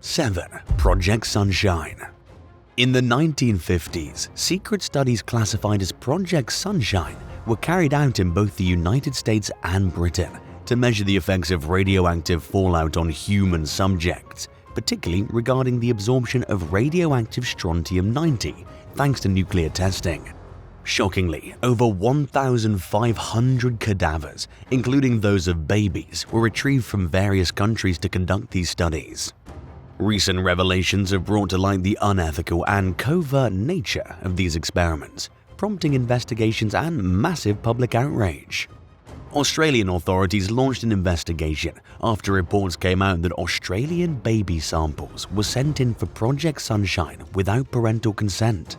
7. Project Sunshine. In the 1950s, secret studies classified as Project Sunshine were carried out in both the United States and Britain to measure the effects of radioactive fallout on human subjects, particularly regarding the absorption of radioactive strontium-90 thanks to nuclear testing. Shockingly, over 1,500 cadavers, including those of babies, were retrieved from various countries to conduct these studies. Recent revelations have brought to light the unethical and covert nature of these experiments, prompting investigations and massive public outrage. Australian authorities launched an investigation after reports came out that Australian baby samples were sent in for Project Sunshine without parental consent.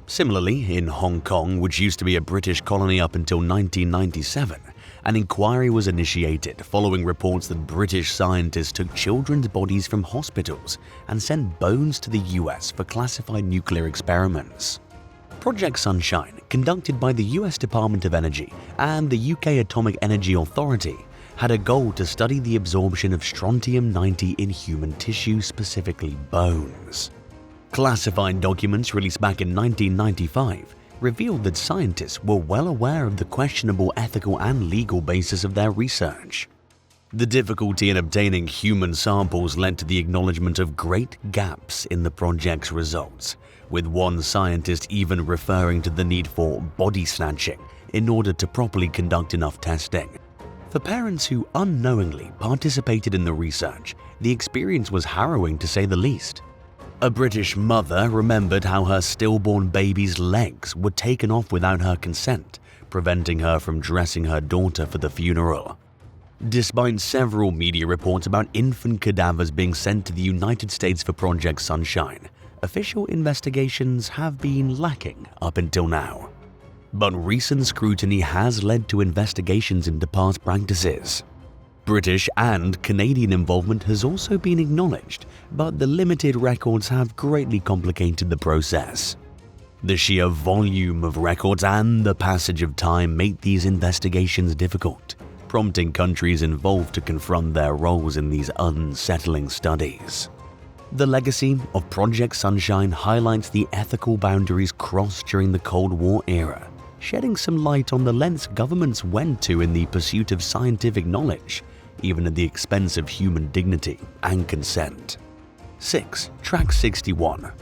Similarly, in Hong Kong, which used to be a British colony up until 1997, an inquiry was initiated following reports that British scientists took children's bodies from hospitals and sent bones to the US for classified nuclear experiments. Project Sunshine, conducted by the US Department of Energy and the UK Atomic Energy Authority, had a goal to study the absorption of strontium-90 in human tissue, specifically bones. Classified documents released back in 1995 revealed that scientists were well aware of the questionable ethical and legal basis of their research. The difficulty in obtaining human samples led to the acknowledgement of great gaps in the project's results, with one scientist even referring to the need for body snatching in order to properly conduct enough testing. For parents who unknowingly participated in the research, the experience was harrowing to say the least. A British mother remembered how her stillborn baby's legs were taken off without her consent, preventing her from dressing her daughter for the funeral. Despite several media reports about infant cadavers being sent to the United States for Project Sunshine, official investigations have been lacking up until now. But recent scrutiny has led to investigations into past practices. British and Canadian involvement has also been acknowledged, but the limited records have greatly complicated the process. The sheer volume of records and the passage of time make these investigations difficult, prompting countries involved to confront their roles in these unsettling studies. The legacy of Project Sunshine highlights the ethical boundaries crossed during the Cold War era, shedding some light on the lengths governments went to in the pursuit of scientific knowledge, even at the expense of human dignity and consent. 6. Track 61.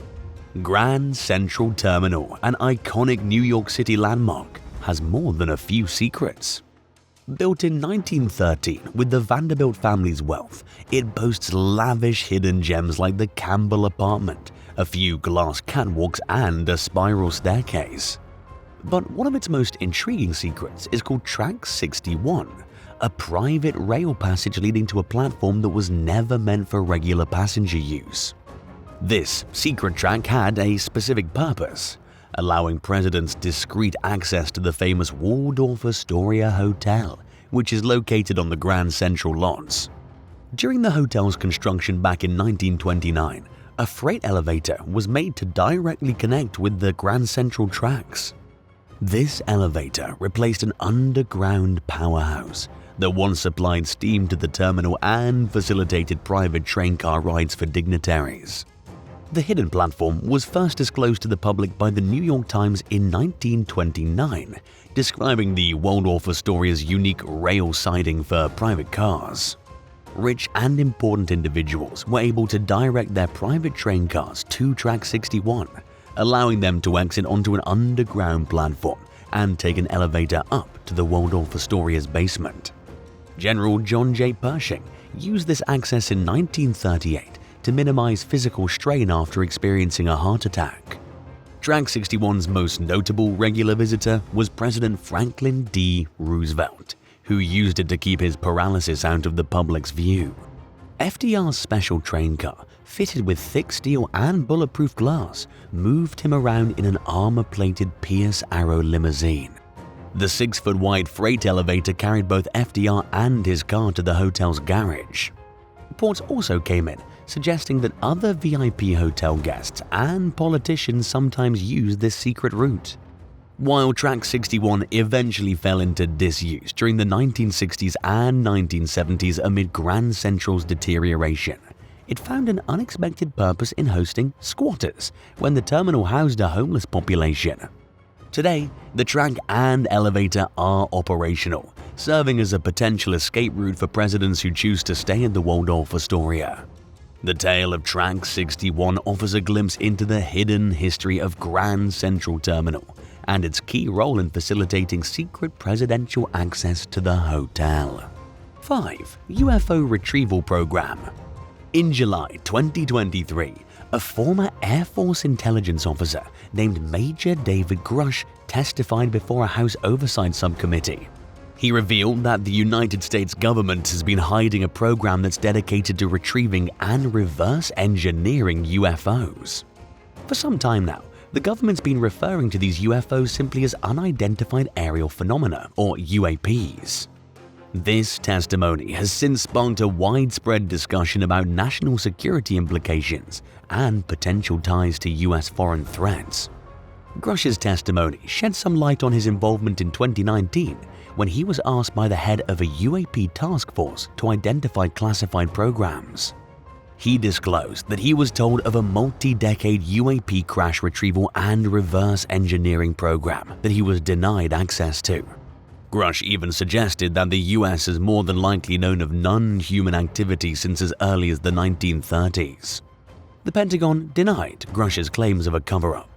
Grand Central Terminal, an iconic New York City landmark, has more than a few secrets. Built in 1913 with the Vanderbilt family's wealth, it boasts lavish hidden gems like the Campbell Apartment, a few glass catwalks, and a spiral staircase. But one of its most intriguing secrets is called Track 61, a private rail passage leading to a platform that was never meant for regular passenger use. This secret track had a specific purpose, allowing presidents discreet access to the famous Waldorf Astoria Hotel, which is located on the Grand Central lots. During the hotel's construction back in 1929, a freight elevator was made to directly connect with the Grand Central tracks. This elevator replaced an underground powerhouse that once supplied steam to the terminal and facilitated private train car rides for dignitaries. The hidden platform was first disclosed to the public by the New York Times in 1929, describing the Waldorf Astoria's unique rail siding for private cars. Rich and important individuals were able to direct their private train cars to Track 61, allowing them to exit onto an underground platform and take an elevator up to the Waldorf Astoria's basement. General John J. Pershing used this access in 1938 to minimize physical strain after experiencing a heart attack. Track 61's most notable regular visitor was President Franklin D. Roosevelt, who used it to keep his paralysis out of the public's view. FDR's special train car, fitted with thick steel and bulletproof glass, moved him around in an armor-plated Pierce Arrow limousine. The 6-foot-wide freight elevator carried both FDR and his car to the hotel's garage. Reports also came in suggesting that other VIP hotel guests and politicians sometimes used this secret route. While Track 61 eventually fell into disuse during the 1960s and 1970s amid Grand Central's deterioration, it found an unexpected purpose in hosting squatters when the terminal housed a homeless population. Today, the track and elevator are operational, serving as a potential escape route for presidents who choose to stay at the Waldorf Astoria. The tale of Track 61 offers a glimpse into the hidden history of Grand Central Terminal and its key role in facilitating secret presidential access to the hotel. 5. UFO Retrieval Program. In July 2023, a former Air Force intelligence officer named Major David Grush testified before a House Oversight Subcommittee. He revealed that the United States government has been hiding a program that's dedicated to retrieving and reverse engineering UFOs. For some time now, the government's been referring to these UFOs simply as unidentified aerial phenomena, or UAPs. This testimony has since sparked a widespread discussion about national security implications and potential ties to US foreign threats. Grush's testimony shed some light on his involvement in 2019 when he was asked by the head of a UAP task force to identify classified programs. He disclosed that he was told of a multi-decade UAP crash retrieval and reverse engineering program that he was denied access to. Grush even suggested that the US has more than likely known of non-human activity since as early as the 1930s. The Pentagon denied Grush's claims of a cover-up.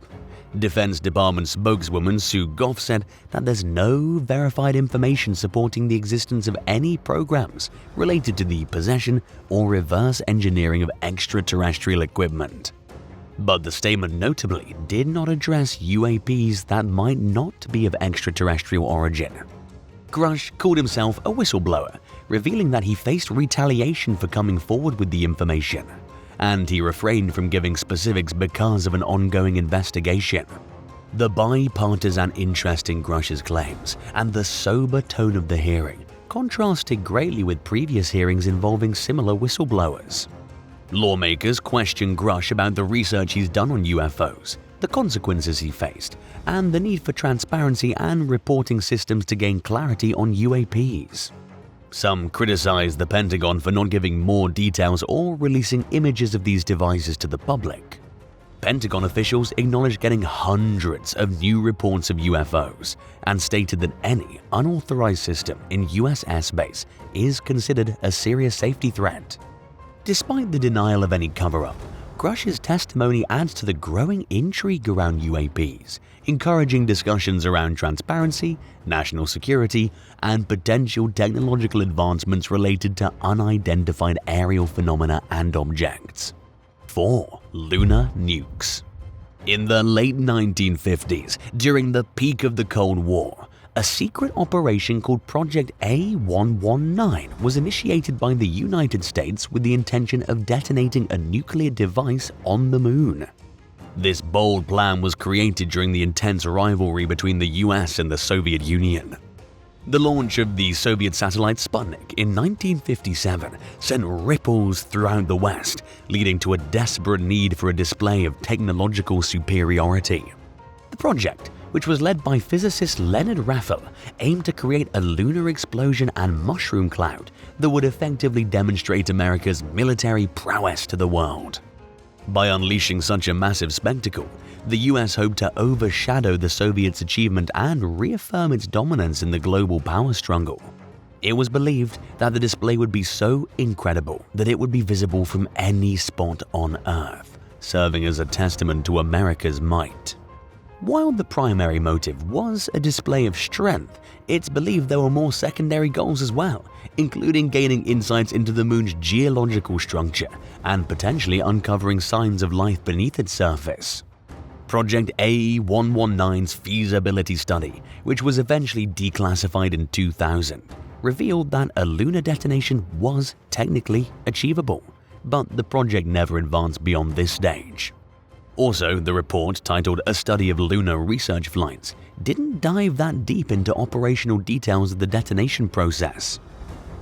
Defense Department spokeswoman Sue Goff said that there's no verified information supporting the existence of any programs related to the possession or reverse engineering of extraterrestrial equipment. But the statement notably did not address UAPs that might not be of extraterrestrial origin. Grush called himself a whistleblower, revealing that he faced retaliation for coming forward with the information, and he refrained from giving specifics because of an ongoing investigation. The bipartisan interest in Grush's claims and the sober tone of the hearing contrasted greatly with previous hearings involving similar whistleblowers. Lawmakers questioned Grush about the research he's done on UFOs, the consequences he faced, and the need for transparency and reporting systems to gain clarity on UAPs. Some criticized the Pentagon for not giving more details or releasing images of these devices to the public. Pentagon officials acknowledged getting hundreds of new reports of UFOs and stated that any unauthorized system in US airspace is considered a serious safety threat. Despite the denial of any cover-up, Grush's testimony adds to the growing intrigue around UAPs, encouraging discussions around transparency, national security, and potential technological advancements related to unidentified aerial phenomena and objects. 4. Lunar Nukes. In the late 1950s, during the peak of the Cold War, a secret operation called Project A119 was initiated by the United States with the intention of detonating a nuclear device on the moon. This bold plan was created during the intense rivalry between the US and the Soviet Union. The launch of the Soviet satellite Sputnik in 1957 sent ripples throughout the West, leading to a desperate need for a display of technological superiority. The project, which was led by physicist Leonard Raffel, aimed to create a lunar explosion and mushroom cloud that would effectively demonstrate America's military prowess to the world. By unleashing such a massive spectacle, the US hoped to overshadow the Soviets' achievement and reaffirm its dominance in the global power struggle. It was believed that the display would be so incredible that it would be visible from any spot on Earth, serving as a testament to America's might. While the primary motive was a display of strength, it's believed there were more secondary goals as well, including gaining insights into the moon's geological structure and potentially uncovering signs of life beneath its surface. Project A119's feasibility study, which was eventually declassified in 2000, revealed that a lunar detonation was technically achievable, but the project never advanced beyond this stage. Also, the report, titled A Study of Lunar Research Flights, didn't dive that deep into operational details of the detonation process.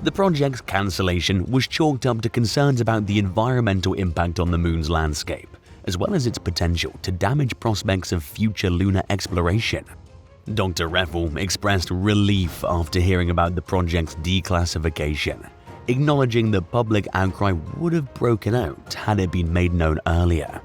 The project's cancellation was chalked up to concerns about the environmental impact on the moon's landscape, as well as its potential to damage prospects of future lunar exploration. Dr. Raffel expressed relief after hearing about the project's declassification, acknowledging the public outcry would have broken out had it been made known earlier.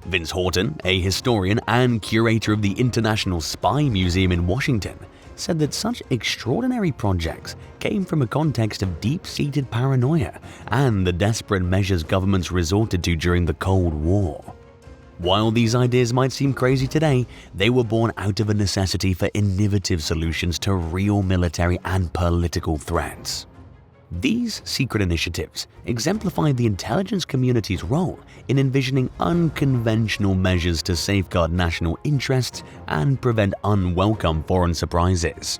Vince Horton, a historian and curator of the International Spy Museum in Washington, said that such extraordinary projects came from a context of deep-seated paranoia and the desperate measures governments resorted to during the Cold War. While these ideas might seem crazy today, they were born out of a necessity for innovative solutions to real military and political threats. These secret initiatives exemplify the intelligence community's role in envisioning unconventional measures to safeguard national interests and prevent unwelcome foreign surprises.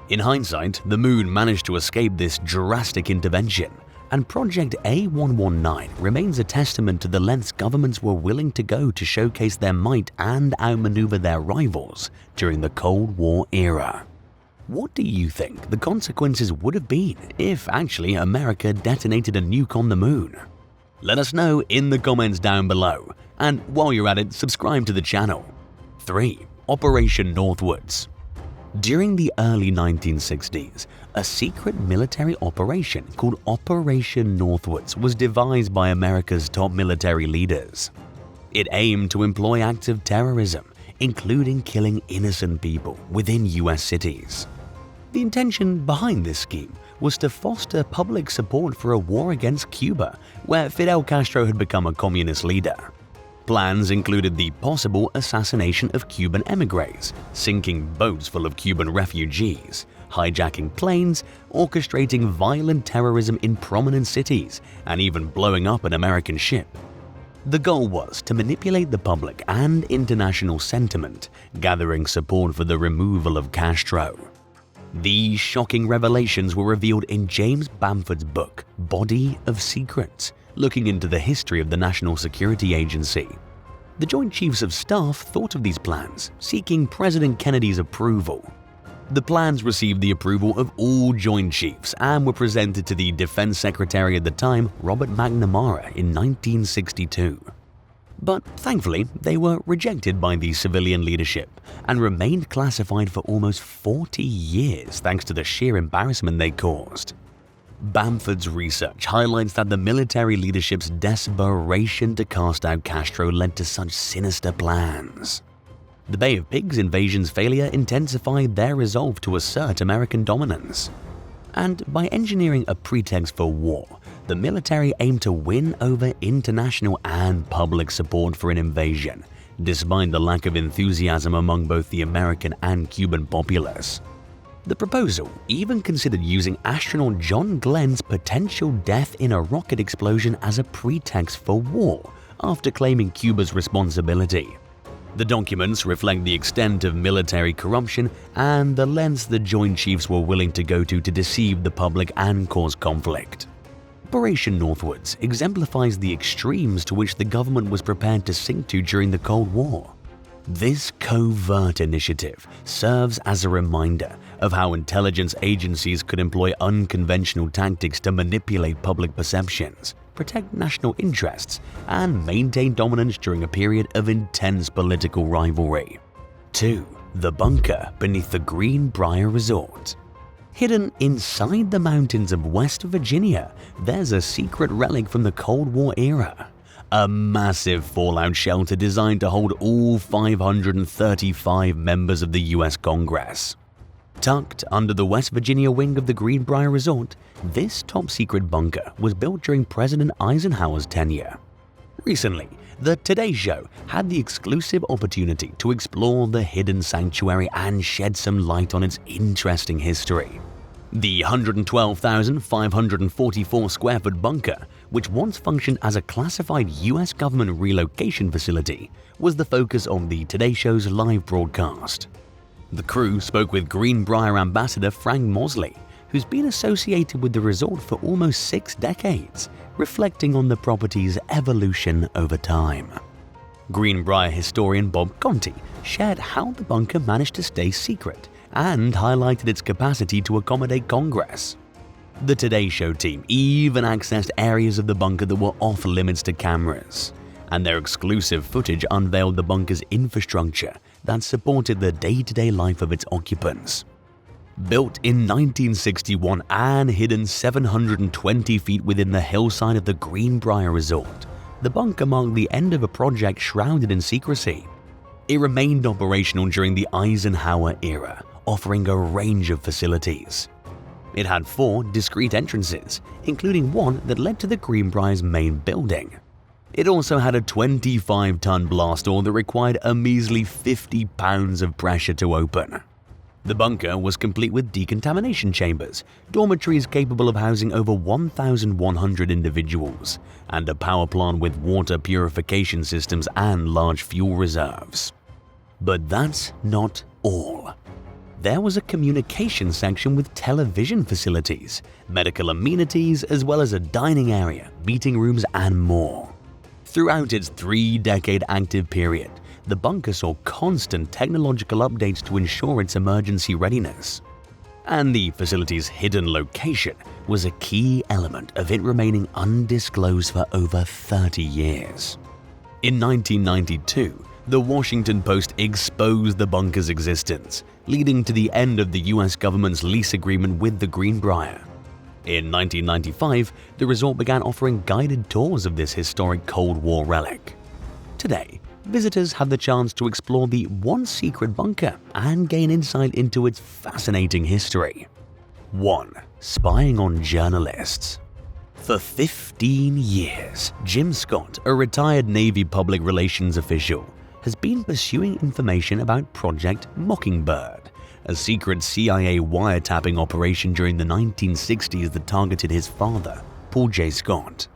In hindsight, the Moon managed to escape this drastic intervention, and Project A119 remains a testament to the lengths governments were willing to go to showcase their might and outmaneuver their rivals during the Cold War era. What do you think the consequences would have been if actually America detonated a nuke on the Moon? Let us know in the comments down below, and while you're at it, subscribe to the channel. 3. Operation Northwoods. During the early 1960s, a secret military operation called Operation Northwoods was devised by America's top military leaders. It aimed to employ acts of terrorism, including killing innocent people within US cities. The intention behind this scheme was to foster public support for a war against Cuba, where Fidel Castro had become a communist leader. Plans included the possible assassination of Cuban émigrés, sinking boats full of Cuban refugees, hijacking planes, orchestrating violent terrorism in prominent cities, and even blowing up an American ship. The goal was to manipulate the public and international sentiment, gathering support for the removal of Castro. These shocking revelations were revealed in James Bamford's book, Body of Secrets, looking into the history of the National Security Agency. The Joint Chiefs of Staff thought of these plans, seeking President Kennedy's approval. The plans received the approval of all Joint Chiefs and were presented to the Defense Secretary at the time, Robert McNamara, in 1962. But thankfully, they were rejected by the civilian leadership and remained classified for almost 40 years thanks to the sheer embarrassment they caused. Bamford's research highlights that the military leadership's desperation to cast out Castro led to such sinister plans. The Bay of Pigs invasion's failure intensified their resolve to assert American dominance. And by engineering a pretext for war, the military aimed to win over international and public support for an invasion, despite the lack of enthusiasm among both the American and Cuban populace. The proposal even considered using astronaut John Glenn's potential death in a rocket explosion as a pretext for war, after claiming Cuba's responsibility. The documents reflect the extent of military corruption and the lengths the Joint Chiefs were willing to go to deceive the public and cause conflict. Operation Northwoods exemplifies the extremes to which the government was prepared to sink to during the Cold War. This covert initiative serves as a reminder of how intelligence agencies could employ unconventional tactics to manipulate public perceptions, protect national interests, and maintain dominance during a period of intense political rivalry. 2. The bunker beneath the Greenbrier Resort. Hidden inside the mountains of West Virginia, there's a secret relic from the Cold War era. A massive fallout shelter designed to hold all 535 members of the US Congress. Tucked under the West Virginia wing of the Greenbrier Resort, this top-secret bunker was built during President Eisenhower's tenure. Recently, the Today Show had the exclusive opportunity to explore the hidden sanctuary and shed some light on its interesting history. The 112,544 square foot bunker, which once functioned as a classified US government relocation facility, was the focus of the Today Show's live broadcast. The crew spoke with Greenbrier ambassador Frank Mosley, who's been associated with the resort for almost 6 decades, reflecting on the property's evolution over time. Greenbrier historian Bob Conti shared how the bunker managed to stay secret and highlighted its capacity to accommodate Congress. The Today Show team even accessed areas of the bunker that were off limits to cameras, and their exclusive footage unveiled the bunker's infrastructure that supported the day-to-day life of its occupants. Built in 1961 and hidden 720 feet within the hillside of the Greenbrier Resort, the bunker marked the end of a project shrouded in secrecy. It remained operational during the Eisenhower era, offering a range of facilities. It had 4 discrete entrances, including one that led to the Greenbrier's main building. It also had a 25-ton blast door that required a measly 50 pounds of pressure to open. The bunker was complete with decontamination chambers, dormitories capable of housing over 1,100 individuals, and a power plant with water purification systems and large fuel reserves. But that's not all. There was a communication section with television facilities, medical amenities, as well as a dining area, meeting rooms, and more. Throughout its 3-decade active period, the bunker saw constant technological updates to ensure its emergency readiness. And the facility's hidden location was a key element of it remaining undisclosed for over 30 years. In 1992, the Washington Post exposed the bunker's existence, leading to the end of the US government's lease agreement with the Greenbrier. In 1995, the resort began offering guided tours of this historic Cold War relic. Today, visitors have the chance to explore the once secret bunker and gain insight into its fascinating history. 1. Spying on journalists. For 15 years, Jim Scott, a retired Navy public relations official, has been pursuing information about Project Mockingbird, a secret CIA wiretapping operation during the 1960s that targeted his father, Paul J. Scott.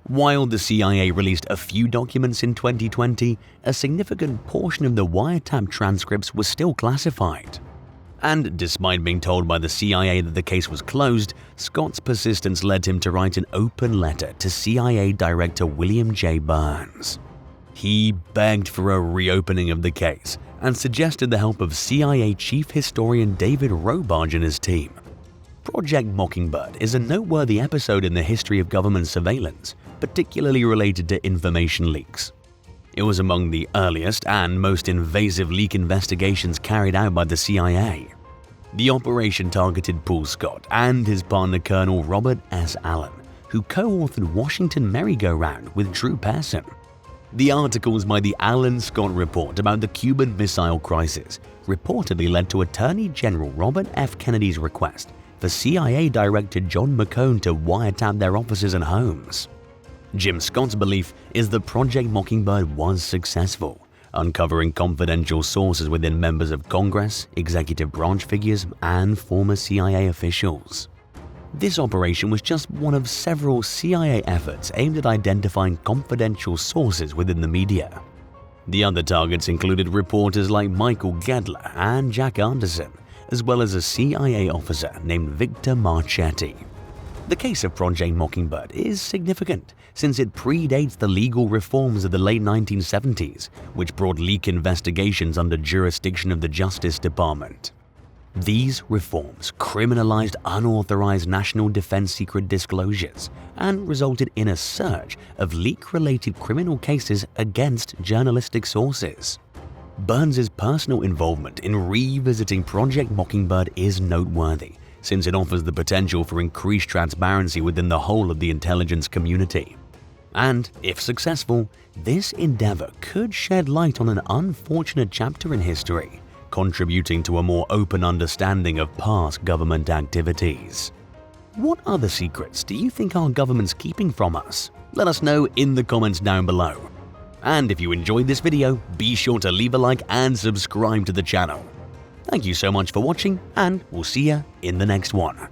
While the CIA released a few documents in 2020, a significant portion of the wiretap transcripts was still classified. And despite being told by the CIA that the case was closed, Scott's persistence led him to write an open letter to CIA Director William J. Burns. He begged for a reopening of the case and suggested the help of CIA Chief Historian David Robarge and his team. Project Mockingbird is a noteworthy episode in the history of government surveillance, particularly related to information leaks. It was among the earliest and most invasive leak investigations carried out by the CIA. The operation targeted Paul Scott and his partner Colonel Robert S. Allen, who co-authored Washington Merry-Go-Round with Drew Pearson. The articles by the Allen-Scott Report about the Cuban Missile Crisis reportedly led to Attorney General Robert F. Kennedy's request for CIA Director John McCone to wiretap their offices and homes. Jim Scott's belief is that Project Mockingbird was successful, uncovering confidential sources within members of Congress, executive branch figures, and former CIA officials. This operation was just one of several CIA efforts aimed at identifying confidential sources within the media. The other targets included reporters like Michael Gedler and Jack Anderson, as well as a CIA officer named Victor Marchetti. The case of Project Mockingbird is significant since it predates the legal reforms of the late 1970s, which brought leak investigations under jurisdiction of the Justice Department. These reforms criminalized unauthorized national defense secret disclosures and resulted in a surge of leak-related criminal cases against journalistic sources. Burns' personal involvement in revisiting Project Mockingbird is noteworthy, since it offers the potential for increased transparency within the whole of the intelligence community. And, if successful, this endeavor could shed light on an unfortunate chapter in history, contributing to a more open understanding of past government activities. What other secrets do you think our government's keeping from us? Let us know in the comments down below. And if you enjoyed this video, be sure to leave a like and subscribe to the channel. Thank you so much for watching, and we'll see you in the next one.